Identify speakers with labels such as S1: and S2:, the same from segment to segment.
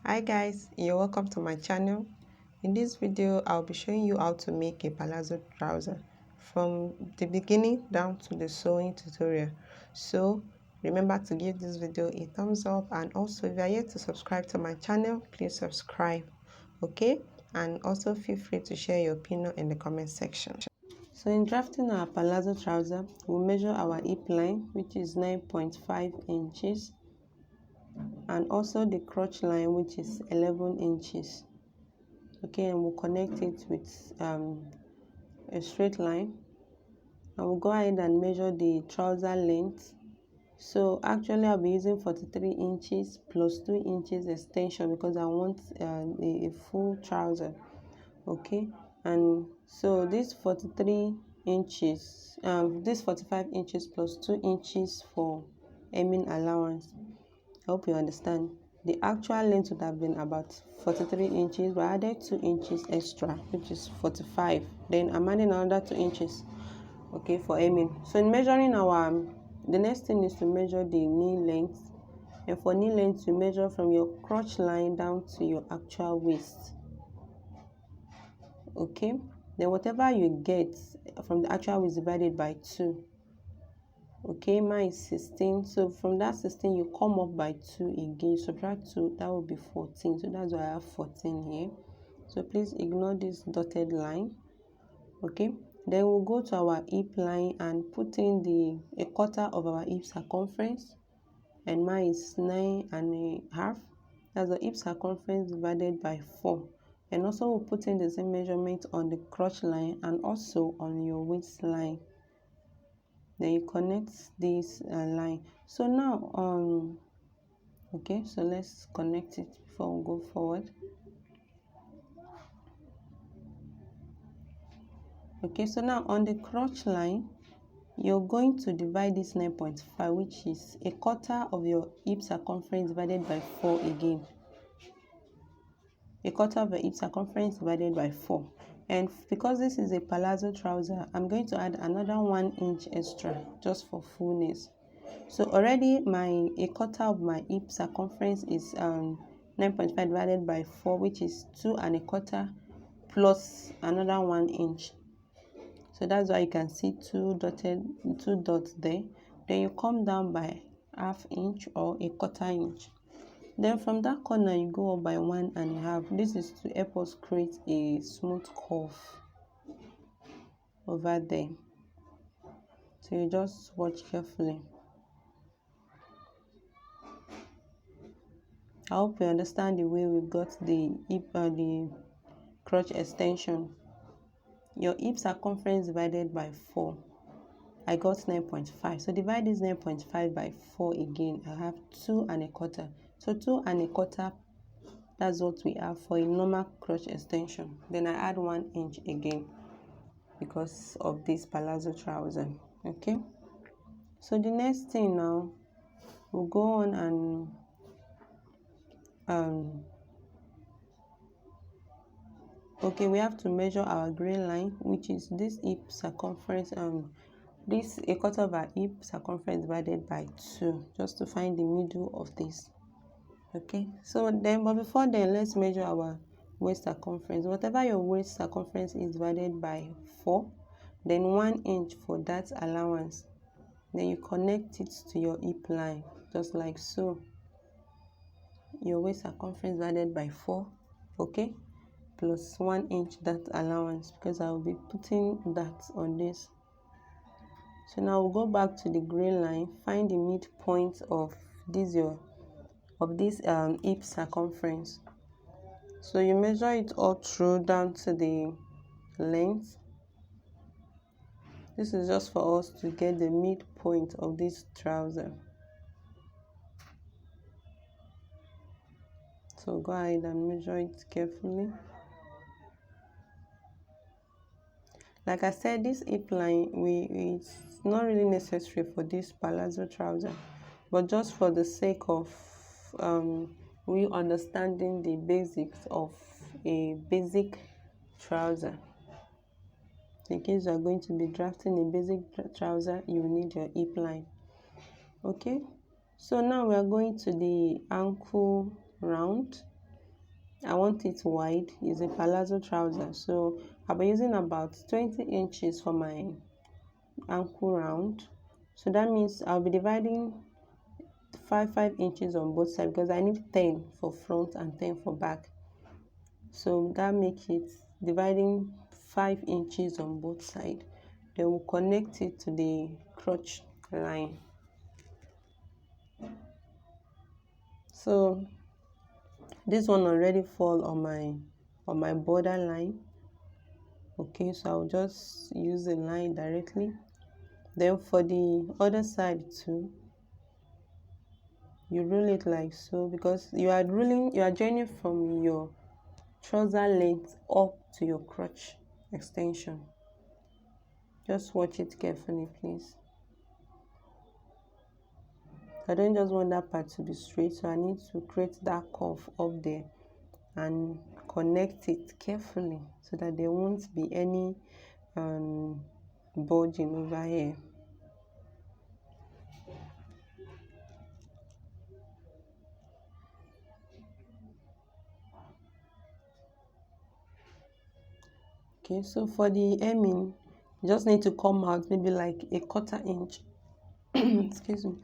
S1: Hi guys, you're welcome to my channel. In this video I'll be showing you how to make a palazzo trouser from the beginning down to the sewing tutorial. So remember to give this video a thumbs up, and also if you are yet to subscribe to my channel, please subscribe, okay? And also feel free to share your opinion in the comment section. So in drafting our palazzo trouser, we'll measure our hip line, which is 9.5 inches, and also the crotch line, which is 11 inches. Okay, and we'll connect it with a straight line, and we'll go ahead and measure the trouser length. So actually I'll be using 43 inches plus 2 inches extension because I want a full trouser. Okay, and so this 43 inches, this 45 inches plus 2 inches for hemming allowance. I hope you understand. The actual length would have been about 43 inches, but I added 2 inches extra, which is 45. Then I'm adding another 2 inches, okay, for hemming. So in measuring the next thing is to measure the knee length. And for knee length, you measure from your crotch line down to your actual waist. Okay, then whatever you get from the actual waist divided by 2. Okay, mine is 16, so from that 16 you come up by 2 again, subtract 2, that will be 14. So that's why I have 14 here. So please ignore this dotted line. Okay, then we'll go to our hip line and put in a quarter of our hip circumference, and mine is 9.5. That's the hip circumference divided by 4. And also we'll put in the same measurement on the crotch line and also on your waistline. Then you connect this line. So now okay, so let's connect it before we go forward. Okay, so now on the crotch line, you're going to divide this 9.5, which is a quarter of your hip circumference divided by 4 again. A quarter of the hip circumference divided by 4. And because this is a palazzo trouser, I'm going to add another 1 inch extra just for fullness. So already a quarter of my hip circumference is 9.5 divided by 4, which is 2.25 plus another 1 inch. So that's why you can see two dots there. Then you come down by ½ inch or a quarter inch. Then from that corner you go up by 1.5. This is to help us create a smooth curve over there. So you just watch carefully. I hope you understand the way we got the crotch extension. Your hip circumference divided by 4. I got 9.5. So divide this 9.5 by 4 again. I have 2.25. So 2.25, that's what we have for a normal crotch extension. Then I add 1 inch again because of this palazzo trouser. Okay. So the next thing now, we'll go on and okay, we have to measure our gray line, which is this hip circumference, this a quarter of our hip circumference divided by 2, just to find the middle of this. Okay, so then, but before then, let's measure our waist circumference. Whatever your waist circumference is divided by 4, then 1 inch for that allowance. Then you connect it to your hip line, just like so. Your waist circumference divided by 4, okay, plus 1 inch that allowance, because I will be putting that on this. So now we'll go back to the gray line, find the midpoint of this hip circumference. So you measure it all through down to the length. This is just for us to get the midpoint of this trouser. So go ahead and measure it carefully. Like I said, this hip line, it's not really necessary for this palazzo trouser, but just for the sake of we understanding the basics of a basic trouser. In case you are going to be drafting a basic trouser, you will need your hip line. Okay, so now we are going to the ankle round. I want it wide. It's a palazzo trouser, so I'll be using about 20 inches for my ankle round. So that means I'll be dividing 5 inches on both sides because I need 10 for front and 10 for back. So that makes it dividing 5 inches on both sides. Then we'll connect it to the crotch line. So this one already fall on my border line. Okay, so I'll just use the line directly. Then for the other side too, you roll it like so, because you are joining from your trouser length up to your crotch extension. Just watch it carefully, please. I don't just want that part to be straight, so I need to create that curve up there and connect it carefully so that there won't be any bulging over here. Okay, so for the hemming, you just need to come out maybe like a 1/4 inch excuse me,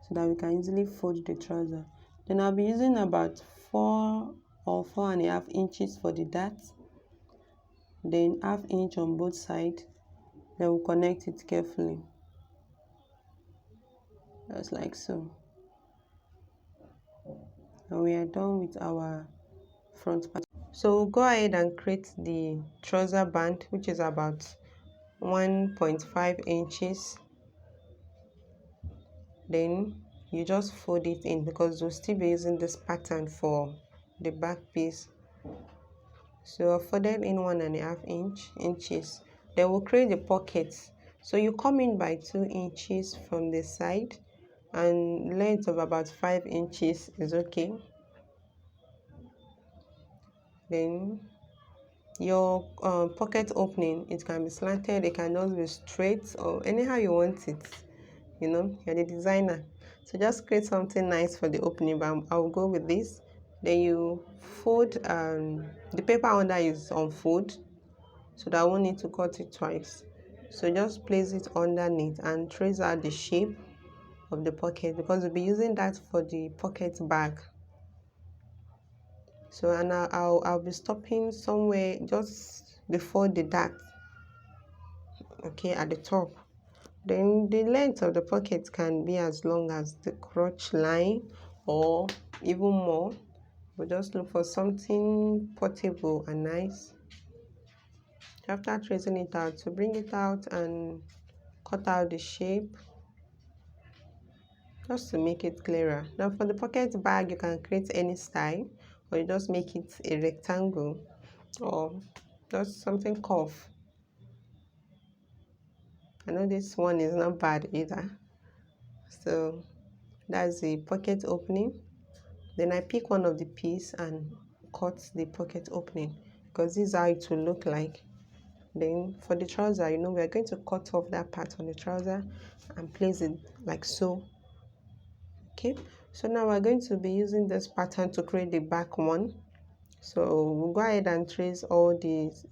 S1: so that we can easily fold the trouser. Then I'll be using about 4 or 4.5 inches for the dart, then 1/2 inch on both sides. Then we'll connect it carefully, just like so. And we are done with our front part. So we'll go ahead and create the trouser band, which is about 1.5 inches. Then you just fold it in because we'll still be using this pattern for the back piece. So I folded in 1.5 inches. Then we'll create the pockets. So you come in by 2 inches from the side, and length of about 5 inches is okay. Then your pocket opening, it can be slanted, it can just be straight, or anyhow you want it. You know, you're the designer, so just create something nice for the opening. But I'll go with this. Then you fold the paper under is unfold, so that I won't need to cut it twice. So just place it underneath and trace out the shape of the pocket, because we'll be using that for the pocket bag. So, and I'll be stopping somewhere just before the dart, okay, at the top. Then the length of the pocket can be as long as the crotch line or even more. But just look for something portable and nice. After tracing it out, to bring it out and cut out the shape just to make it clearer. Now for the pocket bag, you can create any style, or you just make it a rectangle or just something curved. I know this one is not bad either. So that's the pocket opening. Then I pick one of the piece and cut the pocket opening, because this is how it will look like. Then for the trouser, you know, we're going to cut off that part on the trouser and place it like so. Okay, so now we're going to be using this pattern to create the back one. So we'll go ahead and trace all these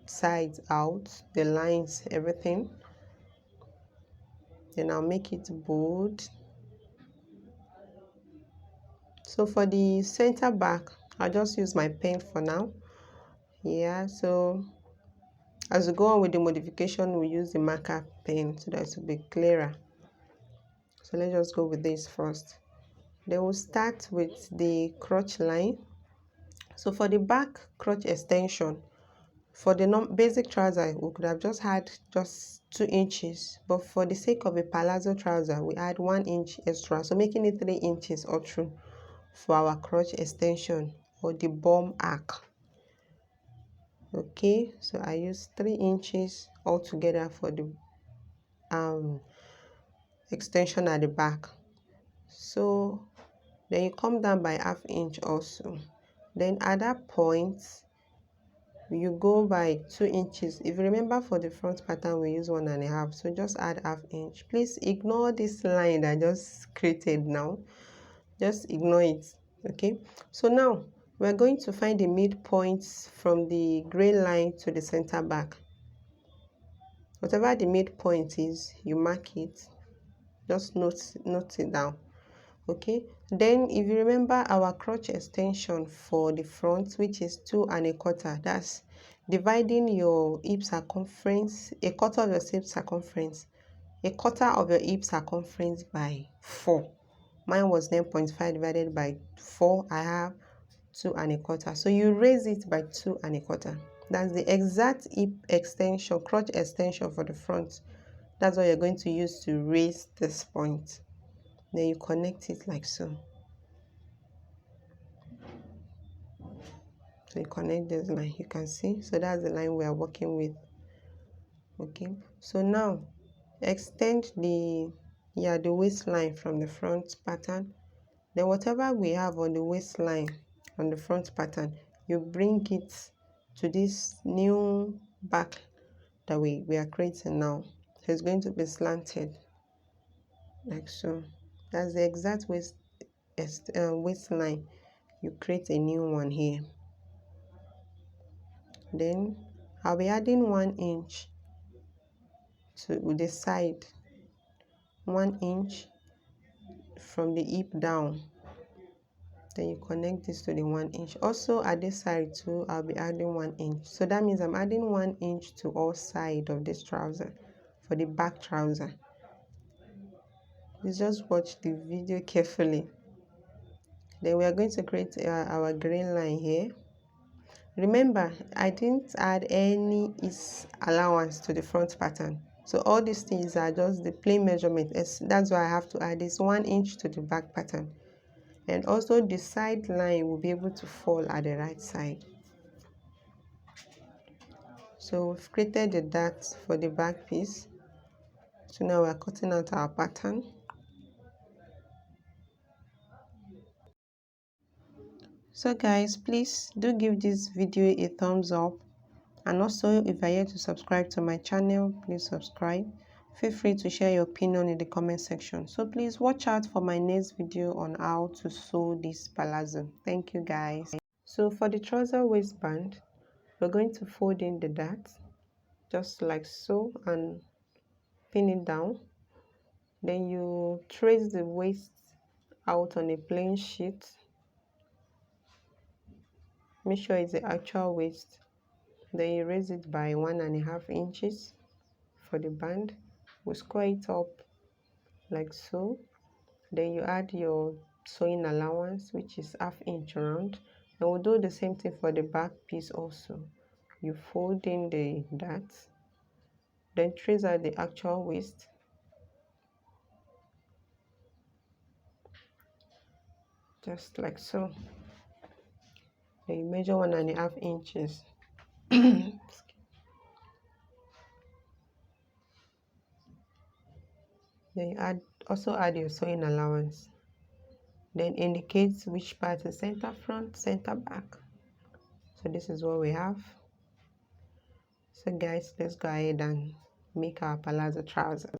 S1: sides out, the lines, everything. Then I'll make it bold. So for the center back, I'll just use my pen for now. Yeah, so as we go on with the modification, we use the marker pen so that it will be clearer. So let's just go with this first. Then we'll start with the crotch line. So for the back crotch extension, for the basic trouser, we could have just had just 2 inches, but for the sake of a palazzo trouser, we add 1 inch extra, so making it 3 inches all through for our crotch extension or the bum arc. Okay, so I use 3 inches altogether for the extension at the back. So then you come down by 1/2 inch also. Then at that point, you go by 2 inches. If you remember, for the front pattern we use 1.5, so just add 1/2 inch. Please ignore this line that I just created now, just ignore it. Okay, so now we're going to find the midpoints from the gray line to the center back. Whatever the midpoint is, you mark it. Just note it down. Okay, then if you remember our crotch extension for the front, which is 2 1/4, that's dividing your hip circumference, a quarter of your hip circumference, a quarter of your hip circumference by 4. Mine was 9.5 divided by 4. I have 2 1/4. So you raise it by 2 1/4. That's the exact hip extension, crotch extension for the front. That's what you're going to use to raise this point. Then you connect it like so. So you connect this line, you can see. So that's the line we are working with. Okay, so now extend the waistline from the front pattern. Then whatever we have on the waistline on the front pattern, you bring it to this new back that we are creating now. So it's going to be slanted like so. That's the exact waistline. You create a new one here. Then I'll be adding 1 inch to the side, 1 inch from the hip down. Then you connect this to the 1 inch. Also at this side too, I'll be adding 1 inch. So that means I'm adding 1 inch to all sides of this trouser for the back trouser. Please just watch the video carefully. Then we are going to create our green line here. Remember, I didn't add any allowance to the front pattern. So all these things are just the plain measurement. That's why I have to add this 1 inch to the back pattern. And also the side line will be able to fall at the right side. So we've created the dart for the back piece. So now we're cutting out our pattern. So guys, please do give this video a thumbs up, and also if you're yet to subscribe to my channel, please subscribe. Feel free to share your opinion in the comment section. So please watch out for my next video on how to sew this palazzo. Thank you guys. So for the trouser waistband, we're going to fold in the dart just like so and pin it down. Then you trace the waist out on a plain sheet. Make sure it's the actual waist. Then you raise it by 1.5 inches for the band. We'll square it up like so. Then you add your sewing allowance, which is 1/2 inch round. And we'll do the same thing for the back piece also. You fold in the dart, then trace out the actual waist. Just like so. Then you measure 1.5 inches. Then you also add your sewing allowance. Then indicate which part is center front, center back. So this is what we have. So guys, let's go ahead and make our palazzo trousers.